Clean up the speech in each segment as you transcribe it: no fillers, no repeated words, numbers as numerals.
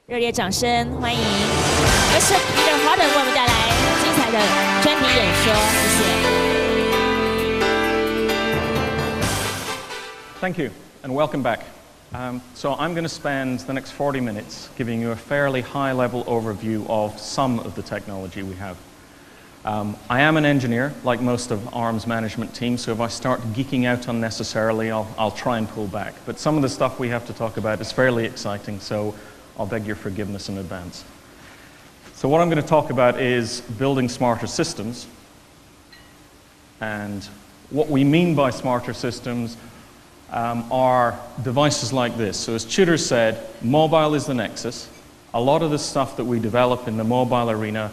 热烈掌声欢迎 Mr. Hutton 为我们带来精彩的专题演说，谢谢。 Thank you, and welcome back. So I'm going to spend the next 40 minutes giving you a fairly high-level overview of some of the technology we have. I am an engineer, like most of ARM's management team, so if I start geeking out unnecessarily, I'll try and pull back. But some of the stuff we have to talk about is fairly exciting, so I'll beg your forgiveness in advance. So what I'm going to talk about is building smarter systems. And what we mean by smarter systems are devices like this. So as Tudor said, mobile is the nexus. A lot of the stuff that we develop in the mobile arena,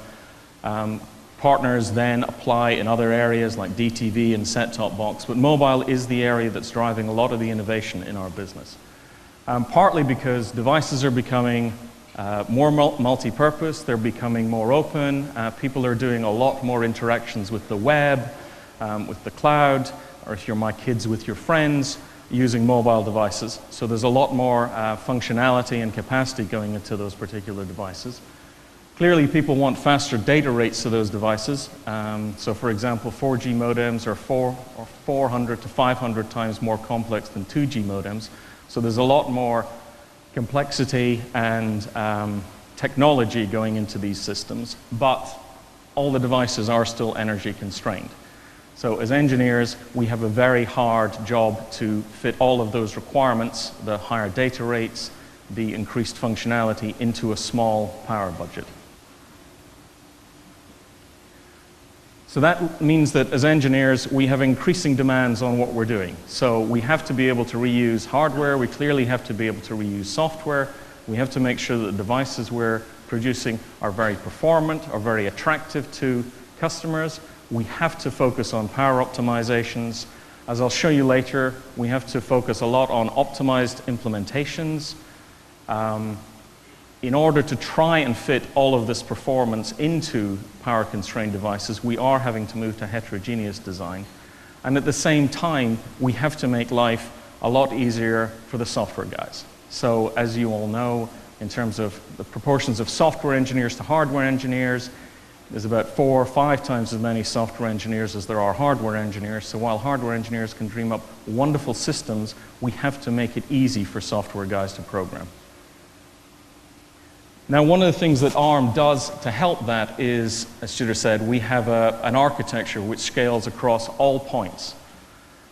partners then apply in other areas like DTV and set-top box, but mobile is the area that's driving a lot of the innovation in our business. Partly because devices are becoming more multi-purpose, they're becoming more open, people are doing a lot more interactions with the web, with the cloud, or if you're my kids, with your friends, using mobile devices. So there's a lot more functionality and capacity going into those particular devices. Clearly, people want faster data rates to those devices. So for example, 4G modems are 400 to 500 times more complex than 2G modems. So there's a lot more complexity and technology going into these systems, but all the devices are still energy constrained. So as engineers, we have a very hard job to fit all of those requirements, the higher data rates, the increased functionality, into a small power budget. So that means that as engineers, we have increasing demands on what we're doing. So we have to be able to reuse hardware, we clearly have to be able to reuse software, we have to make sure that the devices we're producing are very performant, are very attractive to customers. We have to focus on power optimizations. As I'll show you later, we have to focus a lot on optimized implementations. In order to try and fit all of this performance into power-constrained devices, we are having to move to heterogeneous design. And at the same time, we have to make life a lot easier for the software guys. So as you all know, in terms of the proportions of software engineers to hardware engineers, there's about 4 or 5 times as many software engineers as there are hardware engineers. So while hardware engineers can dream up wonderful systems, we have to make it easy for software guys to program. Now, one of the things that ARM does to help that is, as Tudor said, we have an architecture which scales across all points.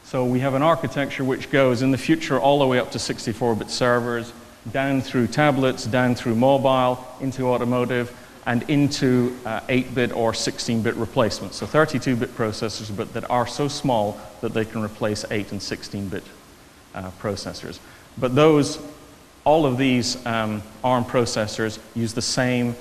So we have an architecture which goes in the future all the way up to 64-bit servers, down through tablets, down through mobile, into automotive, and into 8-bit or 16-bit replacements. So 32-bit processors, but that are so small that they can replace 8 and 16-bit processors. But all of these ARM processors use the same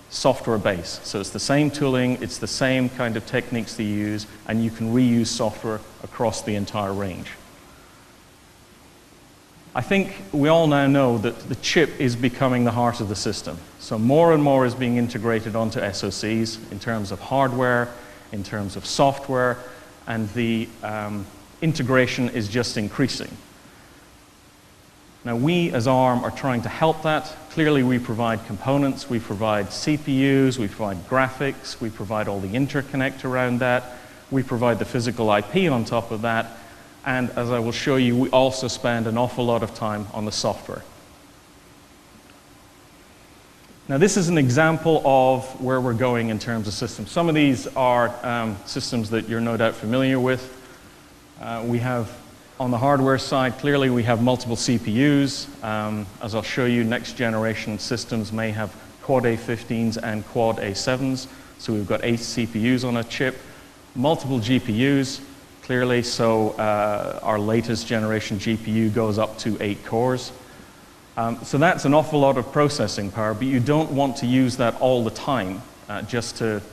software base. So it's the same tooling, it's the same kind of techniques they use, and you can reuse software across the entire range. I think we all now know that the chip is becoming the heart of the system. So more and more is being integrated onto SoCs in terms of hardware, in terms of software, and the integration is just increasing. Now, we as ARM are trying to help that. Clearly, we provide components, we provide CPUs, we provide graphics, we provide all the interconnect around that, we provide the physical IP on top of that, and as I will show you, we also spend an awful lot of time on the software. Now, this is an example of where we're going in terms of systems. Some of these are systems that you're no doubt familiar with. We have on the hardware side, clearly we have multiple CPUs. As I'll show you, next generation systems may have Quad A15s and Quad A7s. So we've got 8 CPUs on a chip, multiple GPUs, clearly. So our latest generation GPU goes up to 8 cores. So that's an awful lot of processing power, but you don't want to use that all the time just to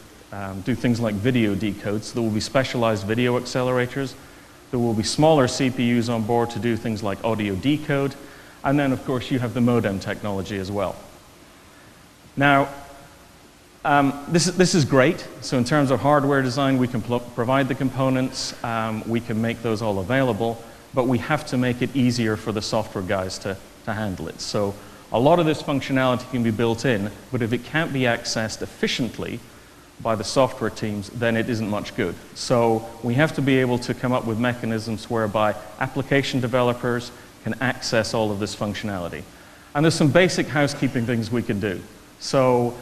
do things like video decode. So there will be specialized video accelerators. There will be smaller CPUs on board to do things like audio decode. And then, of course, you have the modem technology as well. Now, this is great. So in terms of hardware design, we can provide the components. We can make those all available. But we have to make it easier for the software guys to handle it. So A lot of this functionality can be built in, but if it can't be accessed efficiently by the software teams, then it isn't much good. So we have to be able to come up with mechanisms whereby application developers can access all of this functionality. And there's some basic housekeeping things we can do. So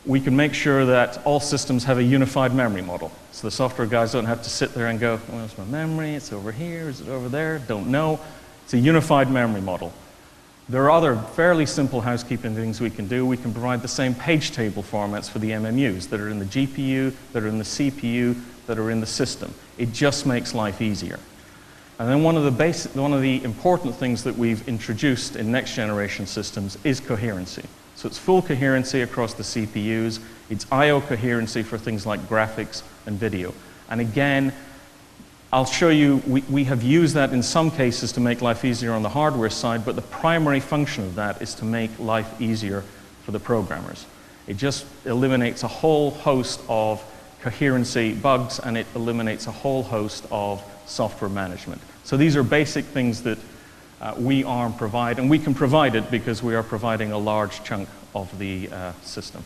we can make sure that all systems have a unified memory model. So the software guys don't have to sit there and go, well, where's my memory? It's over here. Is it over there? Don't know. It's a unified memory model. There are other fairly simple housekeeping things we can do. We can provide the same page table formats for the MMUs that are in the GPU, that are in the CPU, that are in the system. It just makes life easier. And then one of the important things that we've introduced in next generation systems is coherency. So it's full coherency across the CPUs. It's I/O coherency for things like graphics and video. And again, I'll show you, we have used that in some cases to make life easier on the hardware side, but the primary function of that is to make life easier for the programmers. It just eliminates a whole host of coherency bugs, and it eliminates a whole host of software management. So these are basic things that we ARM provide, and we can provide it because we are providing a large chunk of the system.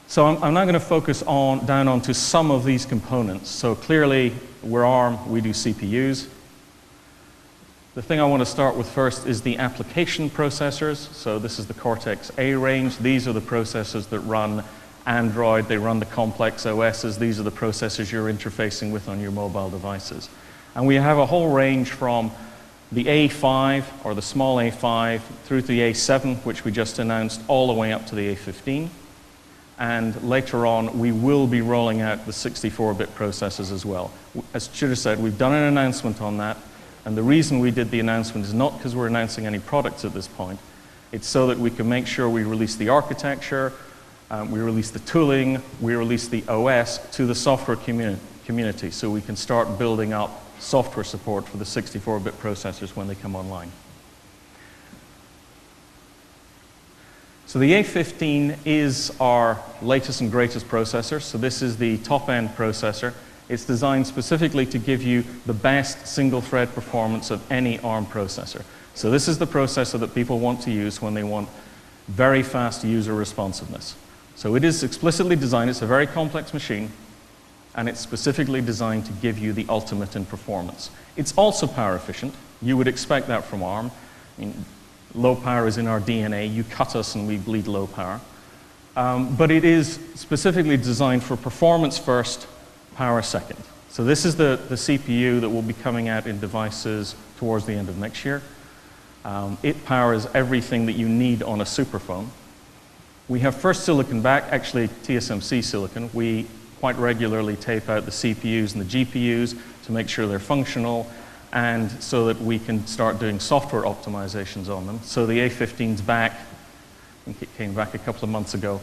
So I'm now going to focus down onto some of these components. So clearly, we're ARM, we do CPUs. The thing I want to start with first is the application processors. So this is the Cortex-A range. These are the processors that run Android. They run the complex OSs. These are the processors you're interfacing with on your mobile devices. And we have a whole range from the A5, or the small A5, through to the A7, which we just announced, all the way up to the A15. And later on, we will be rolling out the 64-bit processors as well. As Chitra said, we've done an announcement on that. And the reason we did the announcement is not because we're announcing any products at this point. It's so that we can make sure we release the architecture, we release the tooling, we release the OS to the software community, so we can start building up software support for the 64-bit processors when they come online. So the A15 is our latest and greatest processor. So this is the top-end processor. It's designed specifically to give you the best single-thread performance of any ARM processor. So this is the processor that people want to use when they want very fast user responsiveness. So it is explicitly designed. It's a very complex machine, and it's specifically designed to give you the ultimate in performance. It's also power efficient. You would expect that from ARM. I mean, low power is in our DNA. You cut us and we bleed low power. But it is specifically designed for performance first, power second. So this is the CPU that will be coming out in devices towards the end of next year. It powers everything that you need on a superphone. We have first silicon back, actually TSMC silicon. We quite regularly tape out the CPUs and the GPUs to make sure they're functional, and so that we can start doing software optimizations on them. So the A15's back. I think it came back a couple of months ago.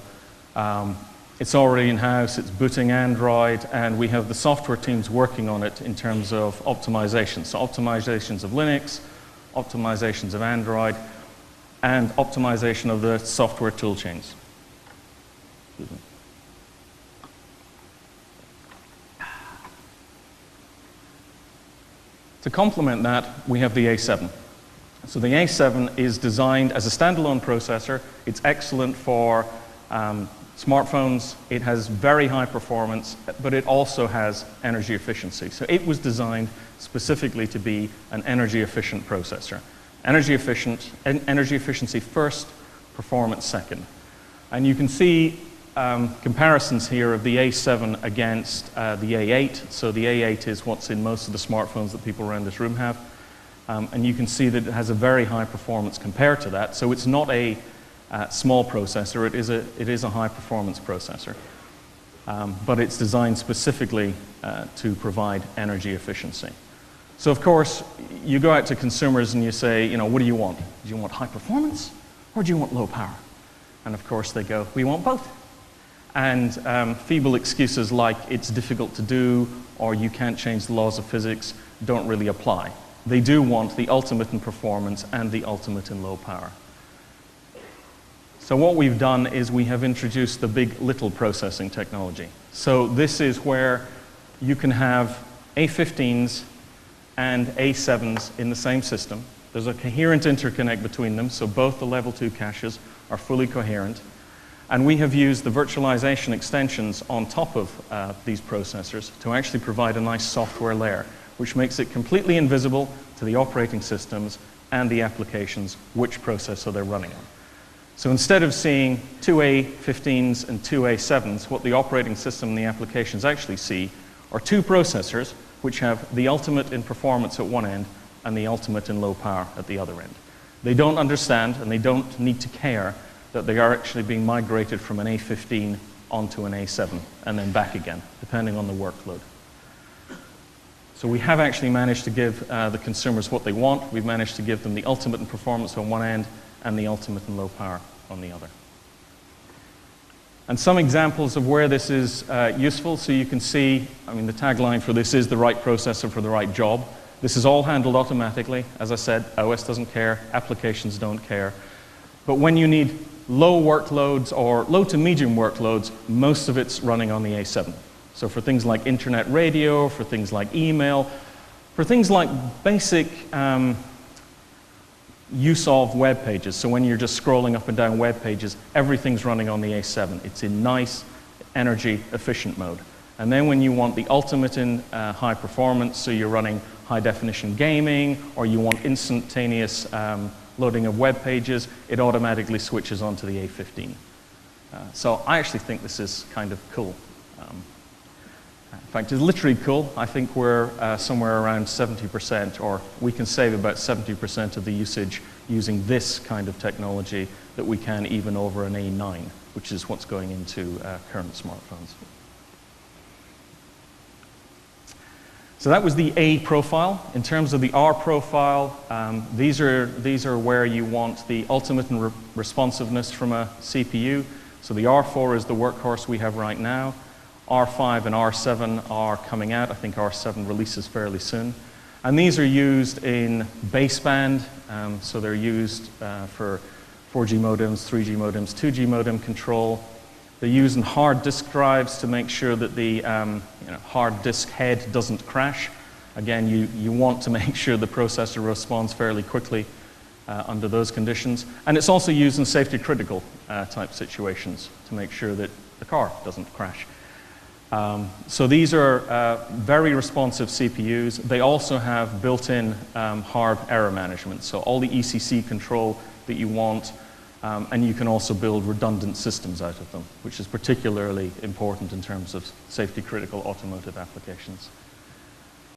It's already in-house. It's booting Android, and we have the software teams working on it in terms of optimization. So optimizations of Linux, optimizations of Android, and optimization of the software tool chains. To complement that, we have the A7. So the A7 is designed as a standalone processor. It's excellent for smartphones. It has very high performance, but it also has energy efficiency. So it was designed specifically to be an energy efficient processor. Energy efficiency first, performance second. And you can see comparisons here of the A7 against the A8. So the A8 is what's in most of the smartphones that people around this room have. And you can see that it has a very high performance compared to that. So it's not a small processor. It is a high performance processor. But it's designed specifically to provide energy efficiency. So of course, you go out to consumers and you say, you know, what do you want? Do you want high performance or do you want low power? And of course they go, we want both. And feeble excuses like it's difficult to do or you can't change the laws of physics don't really apply. They do want the ultimate in performance and the ultimate in low power. So what we've done is we have introduced the big. LITTLE processing technology. So this is where you can have A15s and A7s in the same system. There's a coherent interconnect between them, so both the level 2 caches are fully coherent. And we have used the virtualization extensions on top of these processors to actually provide a nice software layer, which makes it completely invisible to the operating systems and the applications which processor they're running on. So instead of seeing two A15s and two A7s, what the operating system and the applications actually see are two processors which have the ultimate in performance at one end and the ultimate in low power at the other end. They don't understand and they don't need to care that they are actually being migrated from an A15 onto an A7 and then back again, depending on the workload. So we have actually managed to give the consumers what they want. We've managed to give them the ultimate in performance on one end and the ultimate in low power on the other. And some examples of where this is useful. So you can see, I mean, the tagline for this is the right processor for the right job. This is all handled automatically. As I said, OS doesn't care, applications don't care. But when you need low workloads or low to medium workloads, most of it's running on the A7. So for things like internet radio, for things like email, for things like basic use of web pages. So when you're just scrolling up and down web pages, everything's running on the A7. It's in nice, energy efficient mode. And then when you want the ultimate in high performance, so you're running high definition gaming, or you want instantaneous loading of web pages, it automatically switches onto the A15. So I actually think this is kind of cool. In fact, it's literally cool. I think we're somewhere around 70%, or we can save about 70% of the usage using this kind of technology that we can even over an A9, which is what's going into current smartphones. So that was the A profile. In terms of the R profile, these are where you want the ultimate in responsiveness from a CPU. So the R4 is the workhorse we have right now. R5 and R7 are coming out. I think R7 releases fairly soon. And these are used in baseband, so they're used for 4G modems, 3G modems, 2G modem control. They're used in hard disk drives to make sure that the hard disk head doesn't crash. Again, you want to make sure the processor responds fairly quickly under those conditions. And it's also used in safety critical type situations to make sure that the car doesn't crash. So these are very responsive CPUs. They also have built-in hard error management, so all the ECC control that you want, and you can also build redundant systems out of them, which is particularly important in terms of safety-critical automotive applications.